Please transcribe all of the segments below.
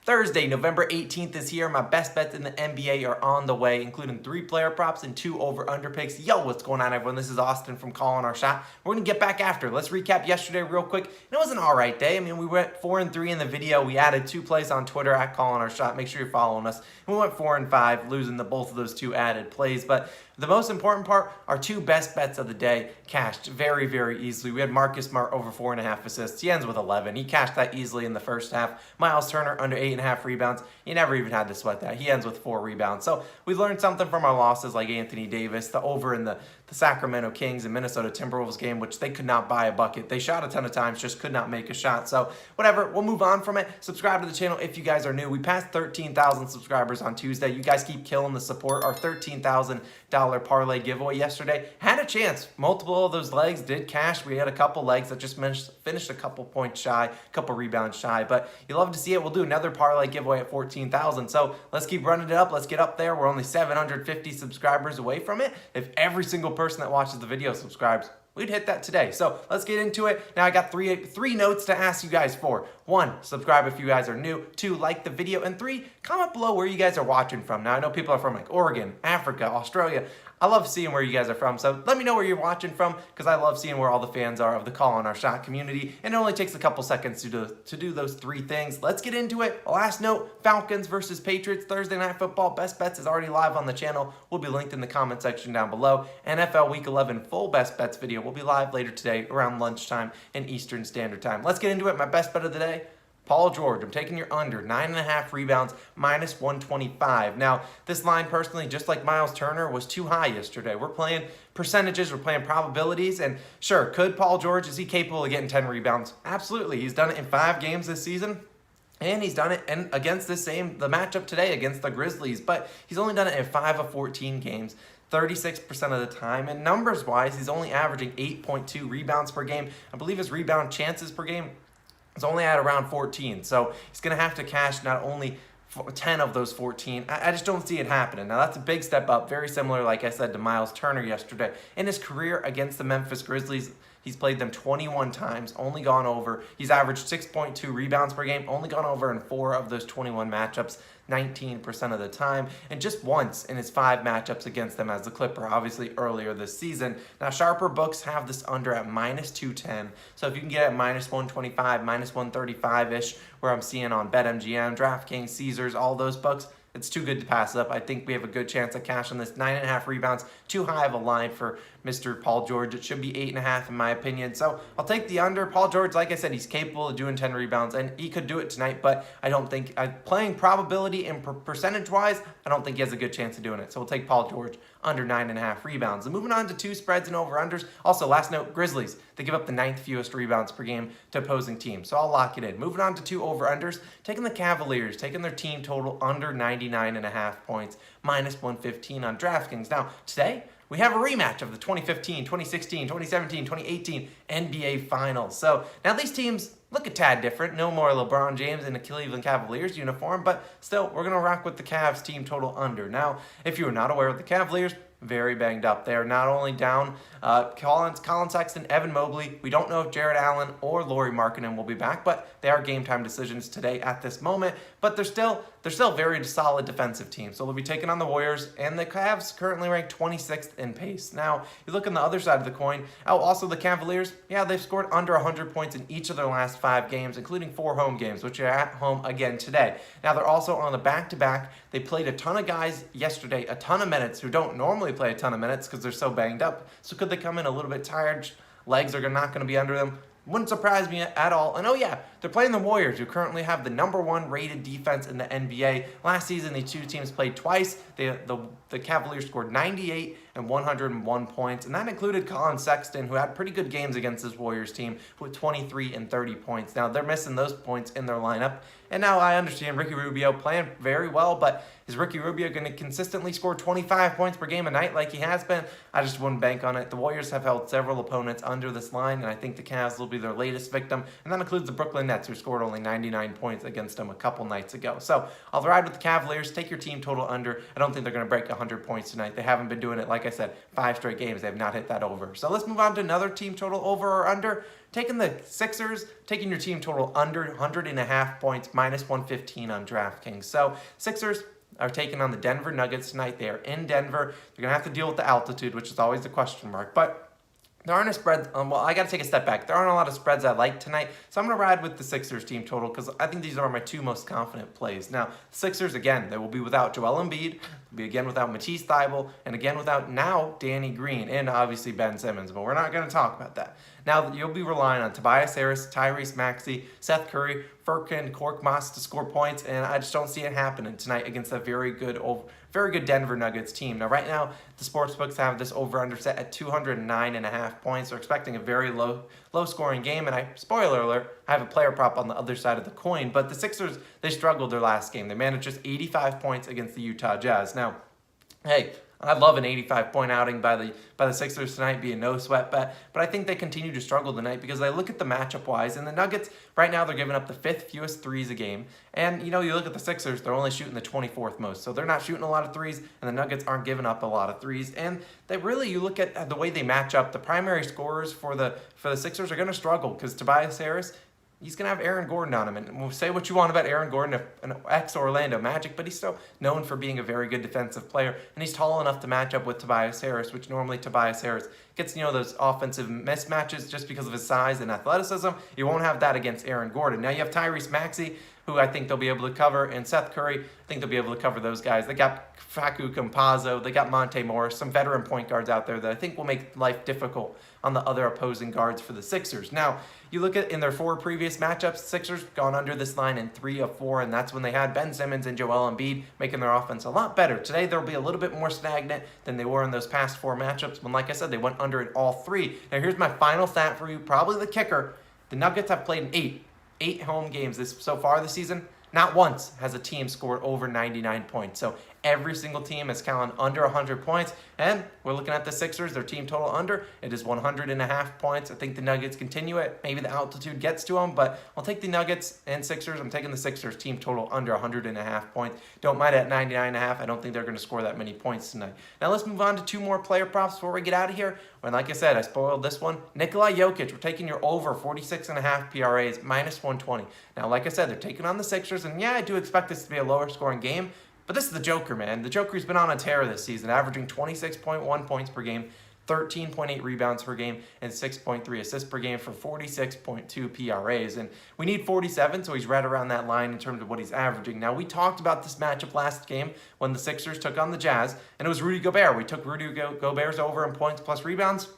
Thursday, November 18th is here. My best bets in the NBA are on the way, including 3 player props and 2 over-under picks. Yo, what's going on, everyone? This is Austin from Calling Our Shot. We're going to get back after. Let's recap yesterday real quick. It was an all right day. I mean, we went 4-3 in the video. We added 2 plays on Twitter at Calling Our Shot. Make sure you're following us. We went 4-5, losing both of those 2 added plays. But the most important part, our 2 best bets of the day cashed very, very easily. We had Marcus Smart over 4.5 assists. He ends with 11. He cashed that easily in the first half. Miles Turner under 8.5 rebounds. He never even had to sweat that. He ends with 4 rebounds. So we learned something from our losses like Anthony Davis, the over in the Sacramento Kings and Minnesota Timberwolves game, which they could not buy a bucket. They shot a ton of times, just could not make a shot. So whatever, we'll move on from it. Subscribe to the channel if you guys are new. We passed 13,000 subscribers on Tuesday. You guys keep killing the support. Our $13,000 parlay giveaway yesterday had a chance. Multiple of those legs did cash. We had a couple legs that just finished a couple points shy, a couple rebounds shy, but you love to see it. We'll do another parlay giveaway at 14,000. So let's keep running it up. Let's get up there. We're only 750 subscribers away from it. If every single person that watches the video subscribes, we'd hit that today. So let's get into it. Now I got three notes to ask you guys for. 1, subscribe if you guys are new. 2, like the video. And 3, comment below where you guys are watching from. Now I know people are from like Oregon, Africa, Australia. I love seeing where you guys are from, so let me know where you're watching from because I love seeing where all the fans are of the Calling Our Shot community, and it only takes a couple seconds to do those 3 things. Let's get into it. Last note, Falcons versus Patriots, Thursday Night Football. Best Bets is already live on the channel. Will be linked in the comment section down below. NFL Week 11 full Best Bets video will be live later today around lunchtime and Eastern Standard Time. Let's get into it. My best bet of the day, Paul George. I'm taking your under 9.5 rebounds, minus 125. Now, this line personally, just like Miles Turner, was too high yesterday. We're playing percentages, we're playing probabilities, and sure, could Paul George, is he capable of getting 10 rebounds? Absolutely. He's done it in 5 games this season. And he's done it against the matchup today against the Grizzlies, but he's only done it in 5 of 14 games. 36% of the time, and numbers-wise, he's only averaging 8.2 rebounds per game. I believe his rebound chances per game is only at around 14, so he's going to have to cash not only 10 of those 14. I just don't see it happening. Now, that's a big step up, very similar, like I said, to Miles Turner yesterday. In his career against the Memphis Grizzlies, he's played them 21 times, only gone over. He's averaged 6.2 rebounds per game, only gone over in 4 of those 21 matchups, 19% of the time, and just once in his 5 matchups against them as the Clipper, obviously earlier this season. Now, sharper books have this under at minus 210, so if you can get it at minus 125, minus 135-ish, where I'm seeing on BetMGM, DraftKings, Caesars, all those books, it's too good to pass up. I think we have a good chance of cashing this. 9.5 rebounds, too high of a line for Mr. Paul George. It should be 8.5 in my opinion. So I'll take the under. Paul George, like I said, he's capable of doing 10 rebounds, and he could do it tonight, but I don't think, playing probability and percentage-wise, I don't think he has a good chance of doing it. So we'll take Paul George under 9.5 rebounds. And moving on to 2 spreads and over-unders. Also, last note, Grizzlies, they give up the 9th fewest rebounds per game to opposing teams. So I'll lock it in. Moving on to 2 over-unders, taking the Cavaliers, taking their team total under 99.5 points, minus 115 on DraftKings. Now, today, we have a rematch of the 2015, 2016, 2017, 2018 NBA Finals. So now these teams look a tad different. No more LeBron James in a Cleveland Cavaliers uniform, but still, we're going to rock with the Cavs team total under. Now, if you are not aware of the Cavaliers, very banged up. They are not only down Colin Sexton, Evan Mobley. We don't know if Jared Allen or Lauri Markkanen will be back, but they are game time decisions today at this moment. But they're still very solid defensive team. So they'll be taking on the Warriors, and the Cavs currently ranked 26th in pace. Now, you look on the other side of the coin. Oh, also the Cavaliers, yeah, they've scored under 100 points in each of their last 5 games, including 4 home games, which are at home again today. Now, they're also on a back-to-back. They played a ton of guys yesterday, a ton of minutes, who don't normally play a ton of minutes because they're so banged up. So could they come in a little bit tired? Legs are not going to be under them. Wouldn't surprise me at all. And oh yeah, they're playing the Warriors, who currently have the #1 rated defense in the NBA. Last season, the 2 teams played twice. The Cavaliers scored 98 and 101 points, and that included Colin Sexton, who had pretty good games against this Warriors team with 23 and 30 points. Now, they're missing those points in their lineup, and now I understand Ricky Rubio playing very well, but is Ricky Rubio going to consistently score 25 points per game a night like he has been? I just wouldn't bank on it. The Warriors have held several opponents under this line, and I think the Cavs will be their latest victim, and that includes the Brooklyn Nets. Nets, who scored only 99 points against them a couple nights ago. So I'll ride with the Cavaliers. Take your team total under. I don't think they're going to break 100 points tonight. They haven't been doing it, like I said, 5 straight games. They have not hit that over. So let's move on to another team total over or under. Taking the Sixers, taking your team total under 100.5 points, minus 115 on DraftKings. So Sixers are taking on the Denver Nuggets tonight. They are in Denver. They're going to have to deal with the altitude, which is always a question mark. But there aren't a spread. Well, I got to take a step back. There aren't a lot of spreads I like tonight, so I'm going to ride with the Sixers team total because I think these are my 2 most confident plays. Now, Sixers, again, they will be without Joel Embiid, they'll be again without Matisse Thybulle, and again without now Danny Green, and obviously Ben Simmons, but we're not going to talk about that. Now, you'll be relying on Tobias Harris, Tyrese Maxey, Seth Curry, Furkan Korkmaz to score points, and I just don't see it happening tonight against a very good Denver Nuggets team. Now, right now, the sportsbooks have this over-under set at 209.5 points. They're expecting a very low-scoring game, and spoiler alert, I have a player prop on the other side of the coin, but the Sixers, they struggled their last game. They managed just 85 points against the Utah Jazz. Now, hey, I'd love an 85-point outing by the Sixers tonight, be a no-sweat bet, but I think they continue to struggle tonight because I look at the matchup-wise, and the Nuggets, right now, they're giving up the 5th fewest threes a game, and, you look at the Sixers, they're only shooting the 24th most, so they're not shooting a lot of threes, and the Nuggets aren't giving up a lot of threes, and they really, you look at the way they match up, the primary scorers for the Sixers are going to struggle because Tobias Harris, he's going to have Aaron Gordon on him. And we'll say what you want about Aaron Gordon, an ex-Orlando Magic, but he's still known for being a very good defensive player. And he's tall enough to match up with Tobias Harris, which normally Tobias Harris gets, those offensive mismatches just because of his size and athleticism. You won't have that against Aaron Gordon. Now you have Tyrese Maxey, who I think they'll be able to cover, and Seth Curry, I think they'll be able to cover those guys. They got Facu Campazzo, they got Monte Morris, some veteran point guards out there that I think will make life difficult on the other opposing guards for the Sixers. Now, you look at in their 4 previous matchups, Sixers gone under this line in 3 of 4, and that's when they had Ben Simmons and Joel Embiid making their offense a lot better. Today, they'll be a little bit more stagnant than they were in those past 4 matchups when, like I said, they went under in all 3. Now, here's my final stat for you, probably the kicker. The Nuggets have played in 8 home games so far this season. Not once has a team scored over 99 points. So every single team is counting under 100 points. And we're looking at the Sixers, their team total under. It is 100.5 points. I think the Nuggets continue it. Maybe the altitude gets to them, but I'll take the Nuggets and Sixers. I'm taking the Sixers team total under 100.5 points. Don't mind it at 99.5. I don't think they're going to score that many points tonight. Now let's move on to 2 more player props before we get out of here. And like I said, I spoiled this one. Nikola Jokic, we're taking your over 46.5 PRAs, minus 120. Now, like I said, they're taking on the Sixers, and yeah, I do expect this to be a lower scoring game, but this is the Joker, man. The Joker's been on a tear this season, averaging 26.1 points per game, 13.8 rebounds per game, and 6.3 assists per game for 46.2 PRAs. And we need 47, so he's right around that line in terms of what he's averaging. Now, we talked about this matchup last game when the Sixers took on the Jazz, and it was Rudy Gobert. We took Rudy Gobert's over in points plus rebounds.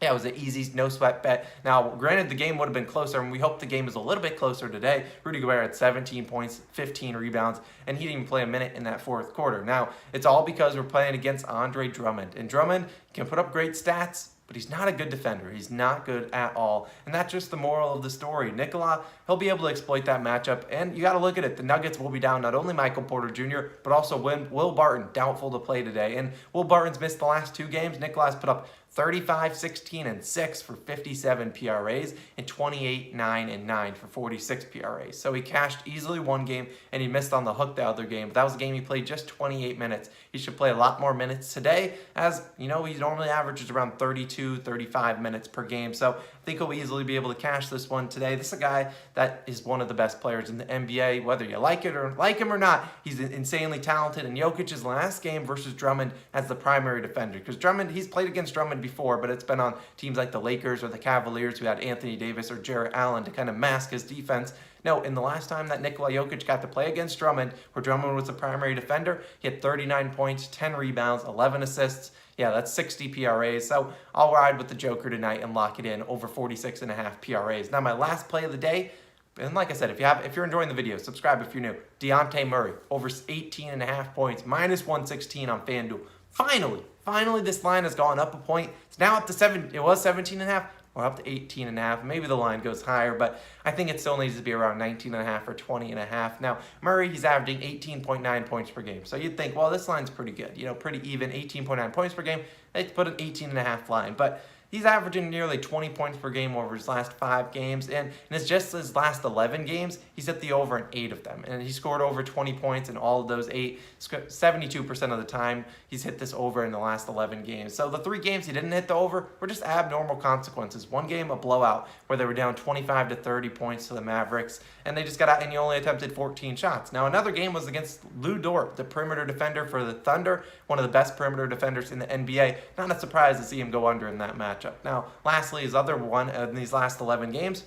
Yeah, it was an easy, no-sweat bet. Now, granted, the game would have been closer, and we hope the game is a little bit closer today. Rudy Gobert had 17 points, 15 rebounds, and he didn't even play a minute in that 4th quarter. Now, it's all because we're playing against Andre Drummond. And Drummond can put up great stats, but he's not a good defender. He's not good at all. And that's just the moral of the story. Nikola, he'll be able to exploit that matchup. And you got to look at it. The Nuggets will be down not only Michael Porter Jr., but also Will Barton, doubtful to play today. And Will Barton's missed the last 2 games. Nikola's put up 35, 16, and 6 for 57 PRAs, and 28, 9, and 9 for 46 PRAs. So he cashed easily 1 game, and he missed on the hook the other game. But that was a game he played just 28 minutes. He should play a lot more minutes today, as, he normally averages around 32, 35 minutes per game. So I think he'll easily be able to cash this one today. This is a guy that is one of the best players in the NBA, whether you like him or not. He's insanely talented, and Jokic's last game versus Drummond as the primary defender, because Drummond, he's played against Drummond before, but it's been on teams like the Lakers or the Cavaliers who had Anthony Davis or Jarrett Allen to kind of mask his defense. No, in the last time that Nikola Jokic got to play against Drummond, where Drummond was the primary defender, he had 39 points, 10 rebounds, 11 assists. Yeah, that's 60 PRAs. So I'll ride with the Joker tonight and lock it in over 46.5 PRAs. Now, my last play of the day, and like I said, if you're enjoying the video, subscribe if you're new. Dejounte Murray, over 18.5 points, minus 116 on FanDuel. Finally, this line has gone up a point. It's now up to 7. It was 17.5. We're up to 18.5. Maybe the line goes higher, but I think it still needs to be around 19.5 or 20.5. Now, Murray, he's averaging 18.9 points per game. So you'd think, well, this line's pretty good. Pretty even, 18.9 points per game. They put an 18.5 line. But He's averaging nearly 20 points per game over his last 5 games, and it's just his last 11 games, he's hit the over in 8 of them, and he scored over 20 points in all of those 8. 72% of the time, he's hit this over in the last 11 games. So the 3 games he didn't hit the over were just abnormal consequences. One game, a blowout, where they were down 25 to 30 points to the Mavericks, and they just got out, and he only attempted 14 shots. Now, another game was against Lou Dort, the perimeter defender for the Thunder, one of the best perimeter defenders in the NBA. Not a surprise to see him go under in that matchup. Now, lastly, his other one in these last 11 games,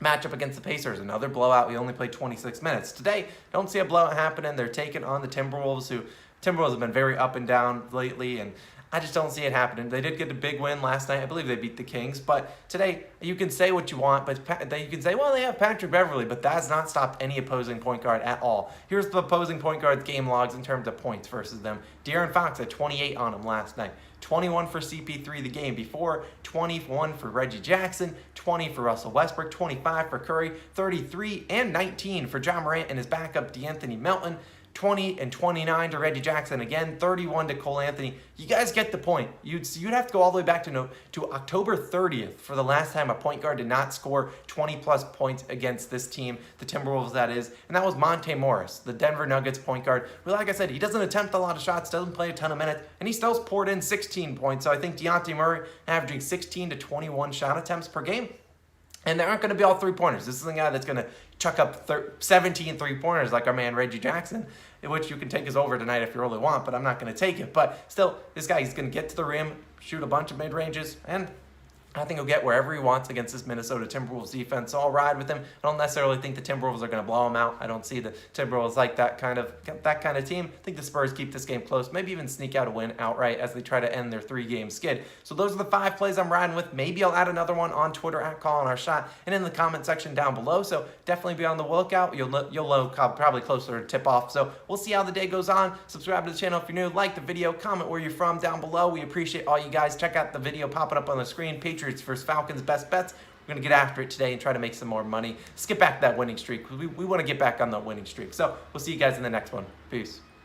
matchup against the Pacers, another blowout. We only played 26 minutes. Today, don't see a blowout happening. They're taking on the Timberwolves, who Timberwolves have been very up and down lately, and I just don't see it happening. They did get a big win last night. I believe they beat the Kings. But today, you can say what you want, but you can say, well, they have Patrick Beverley, but that has not stopped any opposing point guard at all. Here's the opposing point guard's game logs in terms of points versus them. De'Aaron Fox had 28 on him last night. 21 for CP3 the game before, 21 for Reggie Jackson, 20 for Russell Westbrook, 25 for Curry, 33 and 19 for John Morant and his backup DeAnthony Melton, 20 and 29 to Reggie Jackson again, 31 to Cole Anthony. You guys get the point. You'd have to go all the way back to October 30th for the last time a point guard did not score 20-plus points against this team, the Timberwolves that is, and that was Monte Morris, the Denver Nuggets point guard. Well, like I said, he doesn't attempt a lot of shots, doesn't play a ton of minutes, and he still poured in 16 points. So I think Dejounte Murray averaging 16 to 21 shot attempts per game. And they aren't going to be all three-pointers. This is a guy that's going to chuck up 17 three-pointers like our man Reggie Jackson, which you can take as over tonight if you really want, but I'm not going to take it. But still, this guy, he's going to get to the rim, shoot a bunch of mid-ranges, and I think he'll get wherever he wants against this Minnesota Timberwolves defense. So I'll ride with him. I don't necessarily think the Timberwolves are going to blow him out. I don't see the Timberwolves like that kind of team. I think the Spurs keep this game close, maybe even sneak out a win outright as they try to end their 3-game skid. So those are the 5 plays I'm riding with. Maybe I'll add another one on Twitter at Calling Our Shot and in the comment section down below. So definitely be on the lookout. You'll know probably closer to tip off. So we'll see how the day goes on. Subscribe to the channel if you're new. Like the video. Comment where you're from down below. We appreciate all you guys. Check out the video popping up on the screen. Patriots versus Falcons. Best bets. We're going to get after it today and try to make some more money. Let's get back to that winning streak. We want to get back on the winning streak. So we'll see you guys in the next one. Peace.